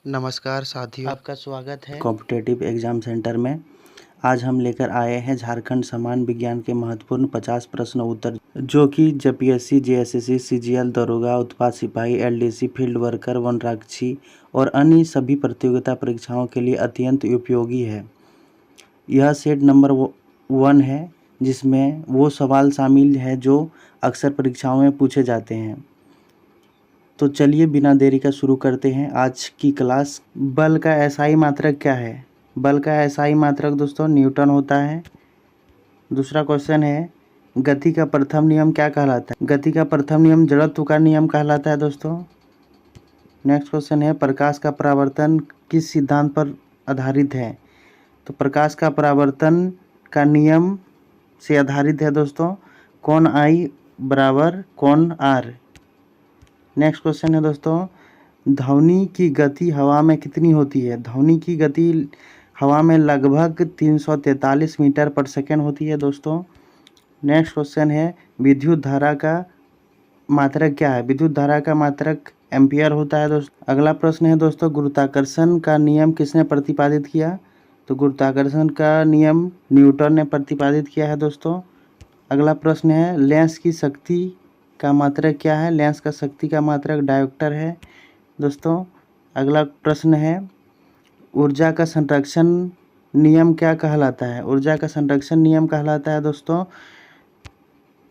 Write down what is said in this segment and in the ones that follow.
नमस्कार साथियों, आपका स्वागत है कॉम्पिटिटिव एग्जाम सेंटर में। आज हम लेकर आए हैं झारखंड सामान्य विज्ञान के महत्वपूर्ण 50 प्रश्न उत्तर, जो कि जेपीएससी, जेएसएससी, सीजीएल, दरोगा, उत्पाद सिपाही, एलडीसी, फील्ड वर्कर, वनरक्षी और अन्य सभी प्रतियोगिता परीक्षाओं के लिए अत्यंत उपयोगी है। यह सेट नंबर 1 है, जिसमें वो सवाल शामिल है जो अक्सर परीक्षाओं में पूछे जाते हैं। तो चलिए बिना देरी का शुरू करते हैं आज की क्लास। बल का एसआई मात्रक क्या है? बल का एसआई मात्रक दोस्तों न्यूटन होता है। दूसरा क्वेश्चन है, गति का प्रथम नियम क्या कहलाता है? गति का प्रथम नियम जड़त्व का नियम कहलाता है दोस्तों। नेक्स्ट क्वेश्चन है, प्रकाश का परावर्तन किस सिद्धांत पर आधारित है? तो प्रकाश का परावर्तन का नियम से आधारित है दोस्तों, कोण आई बराबर कोण आर। नेक्स्ट क्वेश्चन है दोस्तों, ध्वनि की गति हवा में कितनी होती है? ध्वनि की गति हवा में लगभग 343 मीटर पर सेकेंड होती है दोस्तों। नेक्स्ट क्वेश्चन है, विद्युत धारा का मात्रक क्या है? विद्युत धारा का मात्रक एम्पियर होता है दोस्तों। अगला प्रश्न है दोस्तों, गुरुत्वाकर्षण का नियम किसने प्रतिपादित किया? तो गुरुत्वाकर्षण का नियम न्यूटन ने प्रतिपादित किया है दोस्तों। अगला प्रश्न है, लेंस की शक्ति का मात्रक क्या है? लेंस का शक्ति का मात्रक डायोप्टर है दोस्तों। अगला प्रश्न है, ऊर्जा का संरक्षण नियम क्या कहलाता है? ऊर्जा का संरक्षण नियम कहलाता है दोस्तों,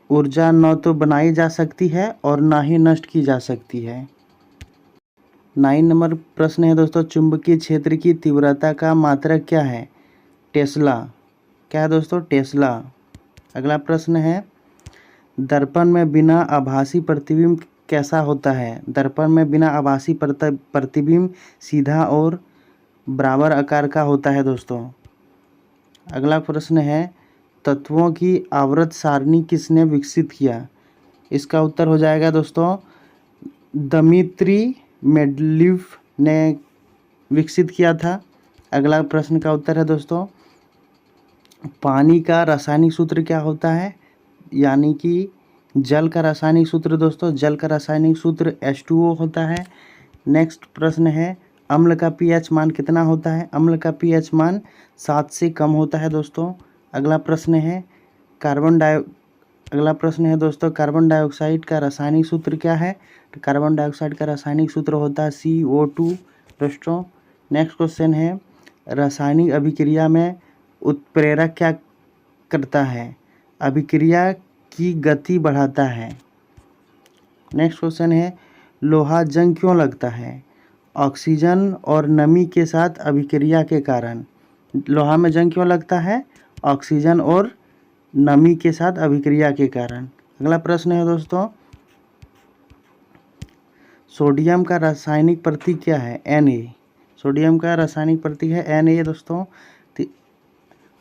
ऊर्जा न तो बनाई जा सकती है और ना ही नष्ट की जा सकती है। 9 नंबर प्रश्न है दोस्तों, चुंबकीय क्षेत्र की तीव्रता का मात्रक क्या है? टेस्ला। क्या है दोस्तों? टेस्ला। अगला प्रश्न है, दर्पण में बिना आभासी प्रतिबिंब कैसा होता है? दर्पण में बिना आभासी प्रतिबिंब सीधा और बराबर आकार का होता है दोस्तों। अगला प्रश्न है, तत्वों की आवर्त सारणी किसने विकसित किया? इसका उत्तर हो जाएगा दोस्तों, दमित्री मेंडलीव ने विकसित किया था। अगला प्रश्न का उत्तर है दोस्तों, पानी का रासायनिक सूत्र क्या होता है? यानी कि जल का रासायनिक सूत्र दोस्तों, जल का रासायनिक सूत्र H2O होता है। नेक्स्ट प्रश्न है, अम्ल का pH मान कितना होता है? अम्ल का pH मान 7 से कम होता है दोस्तों। अगला प्रश्न है कार्बन डाइऑक्साइड का रासायनिक सूत्र क्या है? तो कार्बन डाइऑक्साइड का रासायनिक सूत्र होता है CO2 दोस्तों। नेक्स्ट क्वेश्चन है, रासायनिक अभिक्रिया में उत्प्रेरक क्या करता है? अभिक्रिया की गति बढ़ाता है। नेक्स्ट क्वेश्चन है, लोहा जंग क्यों लगता है? ऑक्सीजन और नमी के साथ अभिक्रिया के कारण। लोहा में जंग क्यों लगता है? ऑक्सीजन और नमी के साथ अभिक्रिया के कारण। अगला प्रश्न है दोस्तों, सोडियम का रासायनिक प्रतीक क्या है? Na। सोडियम का रासायनिक प्रतीक है Na दोस्तों।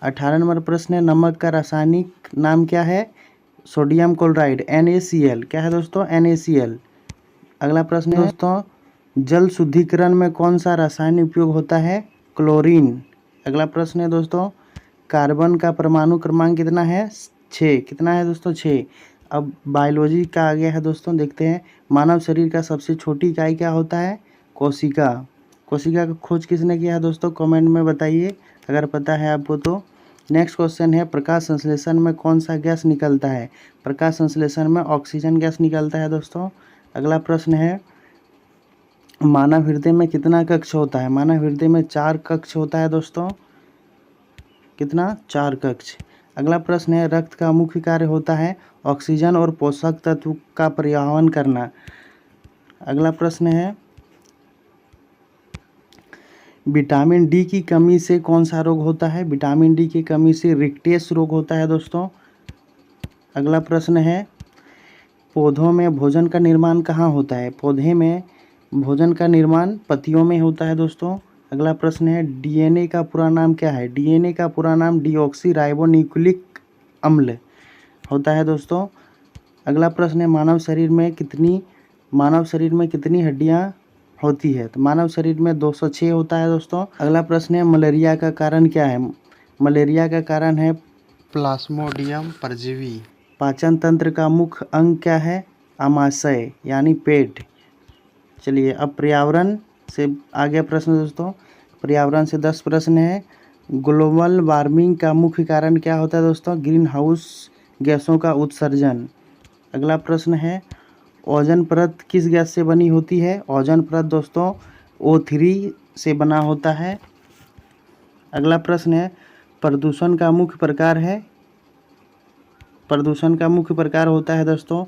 18 नंबर प्रश्न है, नमक का रासायनिक नाम क्या है? Sodium chloride NaCl। क्या है दोस्तों? NaCl। अगला प्रश्न है दोस्तों, जल शुद्धिकरण में कौन सा रासायनिक उपयोग होता है? क्लोरीन। अगला प्रश्न है दोस्तों, कार्बन का परमाणु क्रमांक कितना है? 6। कितना है दोस्तों? 6। अब बायोलॉजी का आ गया है दोस्तों, देखते हैं। मानव शरीर का सबसे छोटी इकाई क्या होता है? कोशिका। कोशिका का खोज किसने किया है दोस्तों? कमेंट में बताइए अगर पता है आपको तो। नेक्स्ट क्वेश्चन है, प्रकाश संश्लेषण में कौन सा गैस निकलता है? प्रकाश संश्लेषण में ऑक्सीजन गैस निकलता है दोस्तों। अगला प्रश्न है, मानव हृदय में कितना कक्ष होता है? मानव हृदय में 4 कक्ष होता है दोस्तों। कितना? 4 कक्ष। अगला प्रश्न है, रक्त का मुख्य कार्य होता है ऑक्सीजन और पोषक तत्व का परिवहन करना। अगला प्रश्न है, विटामिन डी की कमी से कौन सा रोग होता है? विटामिन डी की कमी से रिकेट्स रोग होता है दोस्तों। अगला प्रश्न है, पौधों में भोजन का निर्माण कहाँ होता है? पौधे में भोजन का निर्माण पत्तियों में होता है दोस्तों। अगला प्रश्न है, डीएनए का पूरा नाम क्या है? डीएनए का पूरा नाम डीऑक्सी राइबो न्यूक्लिक अम्ल होता है दोस्तों। अगला प्रश्न है, मानव शरीर में कितनी हड्डियां होती है? तो मानव शरीर में 206 होता है दोस्तों। अगला प्रश्न है, मलेरिया का कारण क्या है? मलेरिया का कारण है प्लाज्मोडियम परजीवी। पाचन तंत्र का मुख्य अंग क्या है? आमाशय यानी पेट। चलिए अब पर्यावरण से आ गया प्रश्न दोस्तों। पर्यावरण से 10 प्रश्न है। ग्लोबल वार्मिंग का मुख्य कारण क्या होता है दोस्तों? ग्रीन हाउस गैसों का उत्सर्जन। अगला प्रश्न है, ओजोन परत किस गैस से बनी होती है? ओजोन परत दोस्तों O3 से बना होता है। अगला प्रश्न है, प्रदूषण का मुख्य प्रकार है। प्रदूषण का मुख्य प्रकार होता है दोस्तों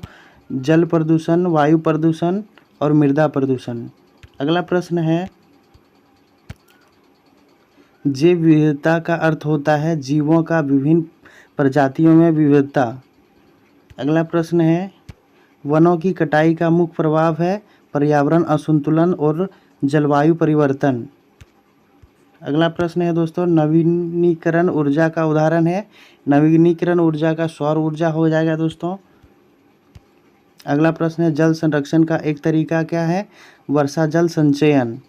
जल प्रदूषण, वायु प्रदूषण और मृदा प्रदूषण। अगला प्रश्न है, जैव विविधता का अर्थ होता है जीवों का विभिन्न प्रजातियों में विविधता। अगला प्रश्न है, वनों की कटाई का मुख्य प्रभाव है पर्यावरण असंतुलन और जलवायु परिवर्तन। अगला प्रश्न है दोस्तों, नवीनीकरण ऊर्जा का उदाहरण है। नवीनीकरण ऊर्जा का सौर ऊर्जा हो जाएगा दोस्तों। अगला प्रश्न है, जल संरक्षण का एक तरीका क्या है? वर्षा जल संचयन।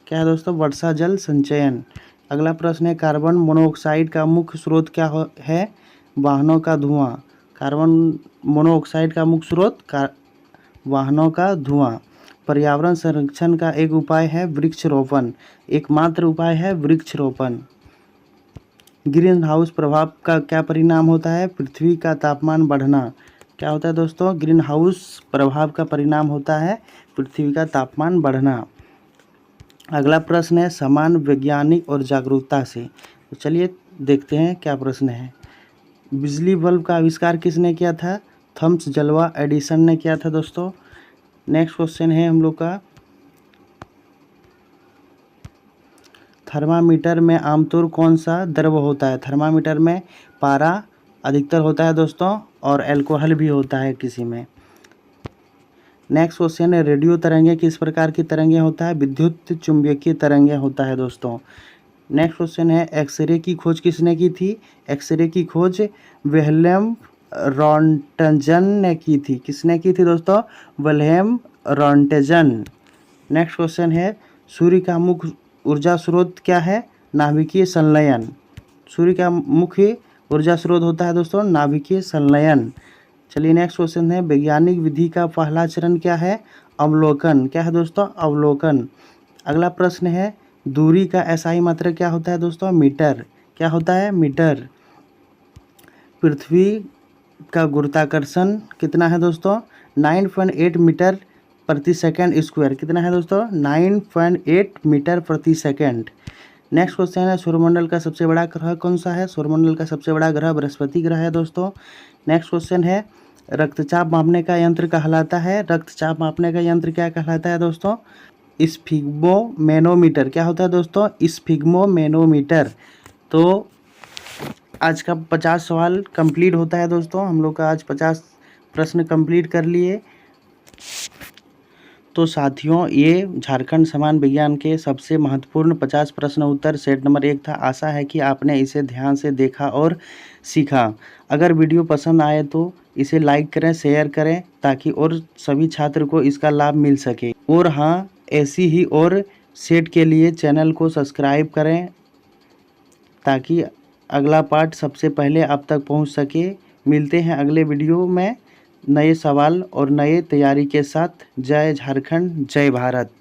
क्या है दोस्तों? वर्षा जल संचयन। अगला प्रश्न है, कार्बन मोनोऑक्साइड का मुख्य स्रोत क्या है? वाहनों का धुआं। कार्बन मोनोऑक्साइड का मुख्य स्रोत वाहनों का धुआं। पर्यावरण संरक्षण का एक उपाय है वृक्षरोपण। एकमात्र उपाय है वृक्षरोपण। ग्रीन हाउस प्रभाव का क्या परिणाम होता है? पृथ्वी का तापमान बढ़ना। क्या होता है दोस्तों? ग्रीन हाउस प्रभाव का परिणाम होता है पृथ्वी का तापमान बढ़ना। अगला प्रश्न है, समान वैज्ञानिक और जागरूकता से। तो चलिए देखते हैं क्या प्रश्न है। बिजली बल्ब का आविष्कार किसने किया था? थॉमस अल्वा एडिसन ने किया था दोस्तों। नेक्स्ट क्वेश्चन है हम लोग का, थर्मामीटर में आमतौर कौन सा द्रव होता है? थर्मामीटर में पारा अधिकतर होता है दोस्तों और अल्कोहल भी होता है किसी में। नेक्स्ट क्वेश्चन है, रेडियो तरंगे किस प्रकार की तरंगे होता है? विद्युत चुंबकीय तरंगे होता है दोस्तों। नेक्स्ट क्वेश्चन है, एक्सरे की खोज किसने की थी? एक्सरे की खोज विल्हेम रॉन्टजन ने की थी। किसने की थी दोस्तों? Wilhelm Röntgen. नेक्स्ट क्वेश्चन है, सूर्य का मुख्य ऊर्जा स्रोत क्या है? नाभिकीय संलयन। सूर्य का मुख्य ऊर्जा स्रोत होता है दोस्तों नाभिकीय संलयन। चलिए नेक्स्ट क्वेश्चन है, वैज्ञानिक विधि का पहला चरण क्या है? अवलोकन। क्या है दोस्तों? अवलोकन। अगला प्रश्न है, दूरी का एसआई मात्रक क्या होता है दोस्तों? मीटर। क्या होता है? मीटर। पृथ्वी का गुरुत्वाकर्षण कितना है दोस्तों? 9.8 मीटर प्रति सेकंड स्क्वायर। कितना है दोस्तों? 9.8 मीटर प्रति सेकंड। नेक्स्ट क्वेश्चन है, सौरमंडल का सबसे बड़ा ग्रह कौन सा है? सौरमंडल का सबसे बड़ा ग्रह बृहस्पति ग्रह है दोस्तों। नेक्स्ट क्वेश्चन है, रक्तचाप मापने का यंत्र कहलाता है? रक्तचाप मापने का यंत्र क्या कहलाता है दोस्तों? स्फिग्मोमेनोमीटर। क्या होता है दोस्तों? स्फिग्मोमेनोमीटर। तो आज का 50 सवाल कंप्लीट होता है दोस्तों। हम लोग का आज 50 प्रश्न कंप्लीट कर लिए। तो साथियों, ये झारखंड समान विज्ञान के सबसे महत्वपूर्ण 50 प्रश्न उत्तर सेट नंबर 1 था। आशा है कि आपने इसे ध्यान से देखा और सीखा। अगर वीडियो पसंद आए तो इसे लाइक करें, शेयर करें ताकि और सभी छात्र को इसका लाभ मिल सके। और हाँ, ऐसी ही और सेट के लिए चैनल को सब्सक्राइब करें ताकि अगला पार्ट सबसे पहले आप तक पहुंच सके। मिलते हैं अगले वीडियो में नए सवाल और नए तैयारी के साथ। जय झारखंड, जय भारत।